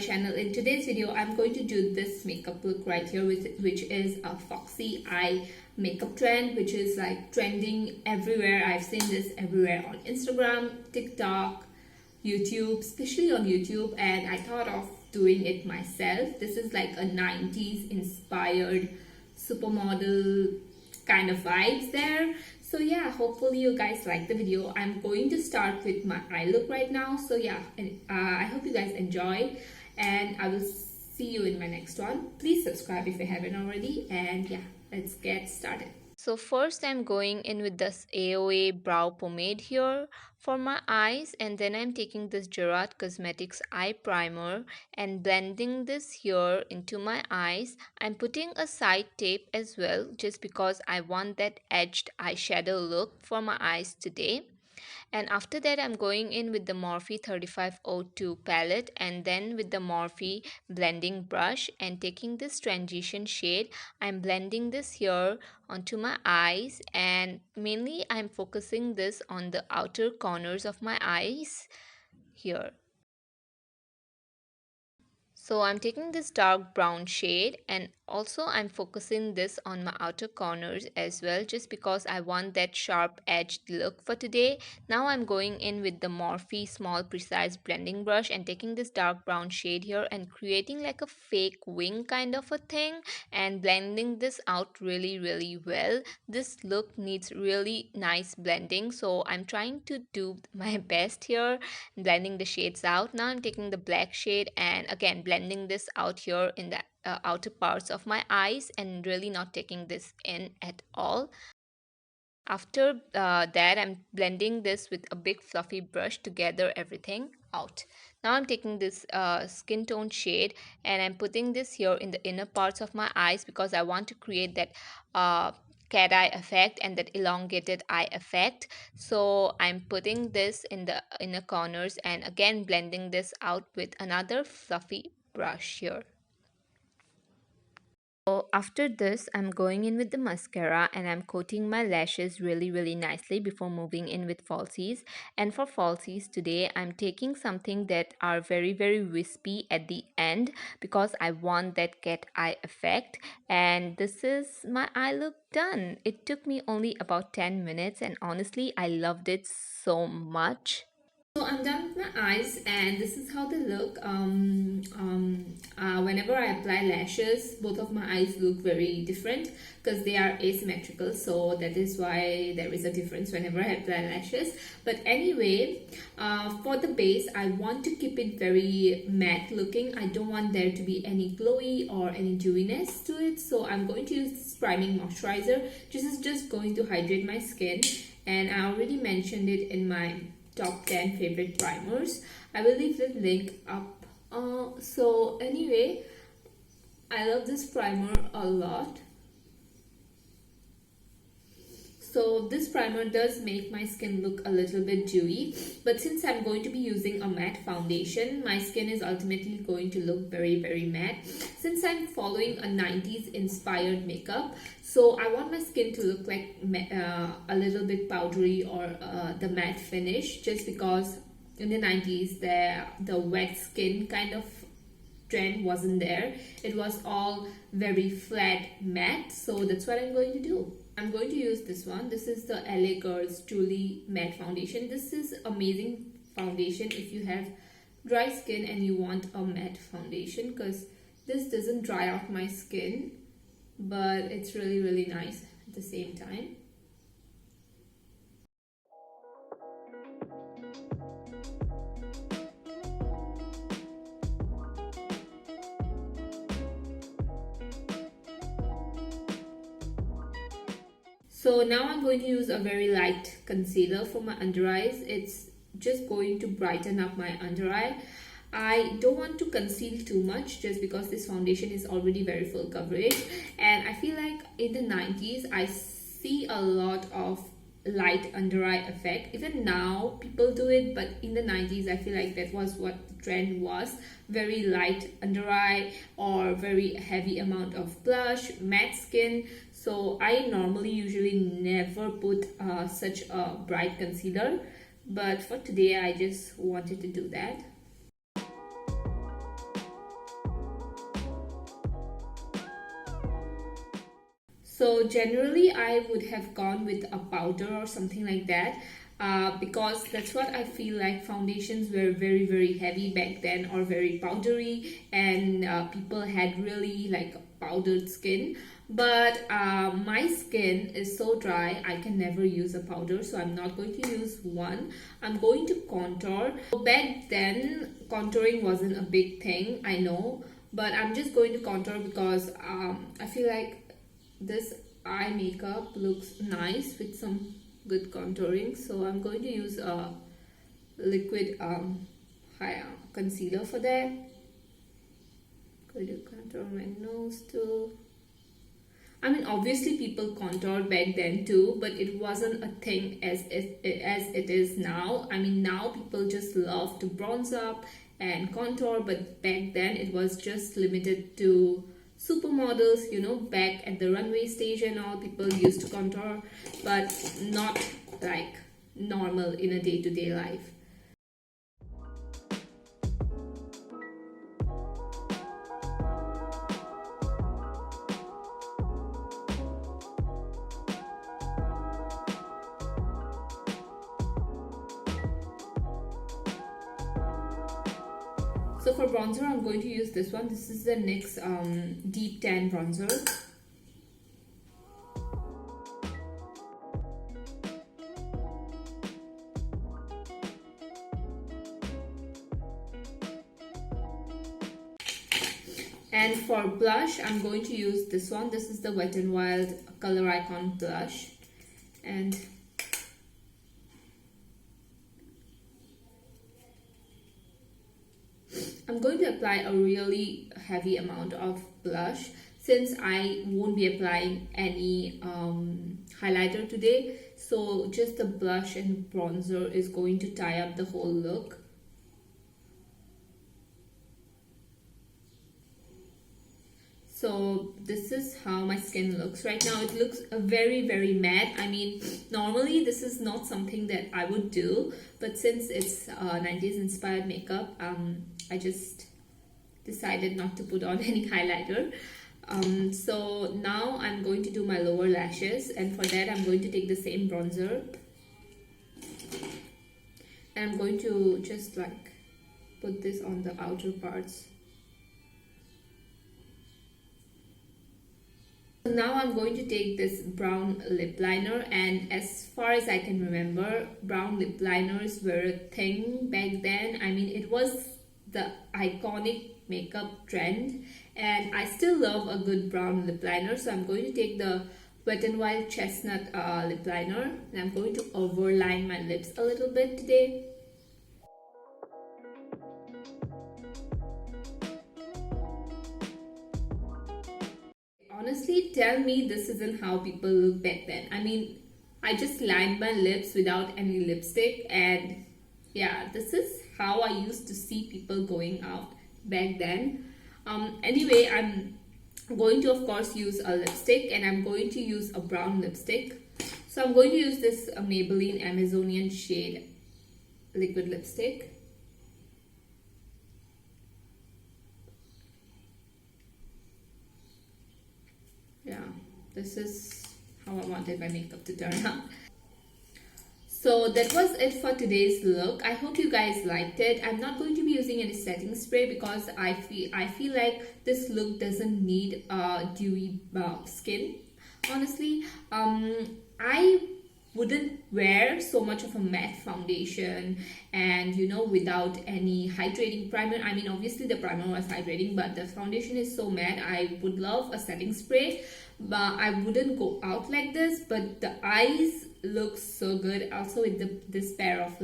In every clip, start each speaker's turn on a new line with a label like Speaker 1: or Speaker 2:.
Speaker 1: channel. In today's video, I'm going to do this makeup look right here, which is a foxy eye makeup trend, which is like trending everywhere. I've seen this everywhere on Instagram, TikTok, YouTube, especially on YouTube, and I thought of doing it myself. This is like a 90s inspired supermodel kind of vibes there. So yeah, hopefully you guys like the video. I'm going to start with my eye look right now. So yeah, I hope you guys enjoy, and I will see you in my next one. Please subscribe if you haven't already, and yeah, let's get started. So first I'm going in with this AOA brow pomade here for my eyes, and then I'm taking this GERARD Cosmetics eye primer and blending this here into my eyes. I'm putting a side tape as well just because I want that edged eyeshadow look for my eyes today. And after that, I'm going in with the Morphe 3502 palette and then with the Morphe blending brush and taking this transition shade. I'm blending this here onto my eyes, and mainly I'm focusing this on the outer corners of my eyes here. So I'm taking this dark brown shade, and also I'm focusing this on my outer corners as well, just because I want that sharp edged look for today. Now I'm going in with the Morphe small precise blending brush and taking this dark brown shade here and creating like a fake wing kind of a thing and blending this out really well. This look needs really nice blending, so I'm trying to do my best here, blending the shades out. Now I'm taking the black shade and again blending this out here in the outer parts of my eyes and really not taking this in at all. After that, I'm blending this with a big fluffy brush to gather everything out. Now I'm taking this skin tone shade and I'm putting this here in the inner parts of my eyes because I want to create that cat eye effect and that elongated eye effect. So I'm putting this in the inner corners and again blending this out with another fluffy brush here. So after this, I'm going in with the mascara and I'm coating my lashes really nicely before moving in with falsies. And for falsies today, I'm taking something that are very wispy at the end because I want that cat eye effect. And this is my eye look done. It took me only about 10 minutes and honestly, I loved it so much. So I'm done with my eyes and this is how they look. Whenever I apply lashes, both of my eyes look very different because they are asymmetrical, so that is why there is a difference whenever I apply lashes. But anyway, for the base, I want to keep it very matte looking. I don't want there to be any glowy or any dewiness to it, so I'm going to use this priming moisturizer. This is just going to hydrate my skin, and I already mentioned it in my top 10 favorite primers. I will leave the link up. So anyway, I love this primer a lot. So this primer does make my skin look a little bit dewy, but since I'm going to be using a matte foundation, my skin is ultimately going to look very matte. Since I'm following a 90s inspired makeup, so I want my skin to look like a little bit powdery or the matte finish, just because in the 90s the wet skin kind of trend wasn't there. It was all very flat matte, so that's what I'm going to do. I'm going to use this one. This is the LA Girls Truly Matte Foundation. This is amazing foundation if you have dry skin and you want a matte foundation, because this doesn't dry out my skin, but it's really nice at the same time. So now I'm going to use a very light concealer for my under eyes. It's just going to brighten up my under eye. I don't want to conceal too much just because this foundation is already very full coverage, and I feel like in the 90s I see a lot of light under eye effect. Even now people do it, but in the 90s I feel like that was what the trend was. Very light under eye or very heavy amount of blush, matte skin. So I normally usually never put such a bright concealer, but for today I just wanted to do that. So generally I would have gone with a powder or something like that, because that's what I feel like. Foundations were very heavy back then, or very powdery, and people had really like powdered skin. But my skin is so dry, I can never use a powder, so I'm not going to use one. I'm going to contour. Back then contouring wasn't a big thing, I know, but I'm just going to contour because I feel like this eye makeup looks nice with some good contouring. So I'm going to use a liquid concealer for that. Going to contour my nose too. I mean, obviously people contoured back then too, but it wasn't a thing as it is now. I mean, now people just love to bronze up and contour, but back then it was just limited to supermodels, you know, back at the runway stage and all. People used to contour, but not like normal in a day-to-day life. So for bronzer, I'm going to use this one. This is the NYX Deep Tan Bronzer. And for blush, I'm going to use this one. This is the Wet n Wild Color Icon blush. And I'm going to apply a really heavy amount of blush since I won't be applying any highlighter today. So just the blush and bronzer is going to tie up the whole look. So this is how my skin looks right now. It looks very matte. I mean, normally this is not something that I would do, but since it's 90s inspired makeup, I just decided not to put on any highlighter. So now I'm going to do my lower lashes, and for that I'm going to take the same bronzer and I'm going to just like put this on the outer parts. Now I'm going to take this brown lip liner, and as far as I can remember, brown lip liners were a thing back then. I mean, it was the iconic makeup trend, and I still love a good brown lip liner. So I'm going to take the Wet n Wild Chestnut lip liner, and I'm going to overline my lips a little bit today. Honestly, tell me this isn't how people look back then. I mean, I just lined my lips without any lipstick, and yeah, this is how I used to see people going out back then. Anyway, I'm going to of course use a lipstick, and I'm going to use a brown lipstick. So I'm going to use this Maybelline Amazonian shade liquid lipstick. Yeah, this is how I wanted my makeup to turn out. So that was it for today's look. I hope you guys liked it. I'm not going to be using any setting spray because I feel like this look doesn't need dewy skin. Honestly, I wouldn't wear so much of a matte foundation and, you know, without any hydrating primer. I mean, obviously the primer was hydrating, but the foundation is so matte. I would love a setting spray, but I wouldn't go out like this. But the eyes look so good also with this pair of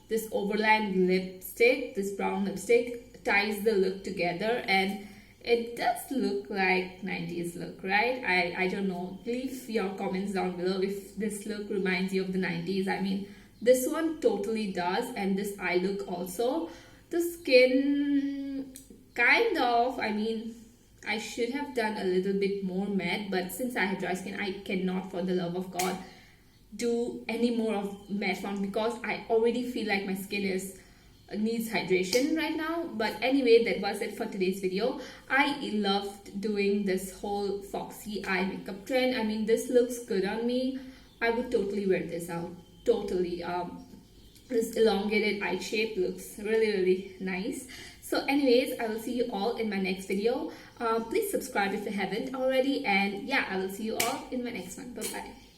Speaker 1: this overlined lipstick. This brown lipstick ties the look together, and it does look like 90s look, right? I don't know. Leave your comments down below if this look reminds you of the 90s. I mean, this one totally does, and this eye look also. The skin, kind of, I mean, I should have done a little bit more matte, but since I have dry skin, I cannot, for the love of God, do any more of matte found because I already feel like my skin is needs hydration right now. But anyway, that was it for today's video. I loved doing this whole foxy eye makeup trend. I mean, this looks good on me. I would totally wear this out. Totally. This elongated eye shape looks really nice. So anyways, I will see you all in my next video. Please subscribe if you haven't already, and yeah, I will see you all in my next one. Bye bye.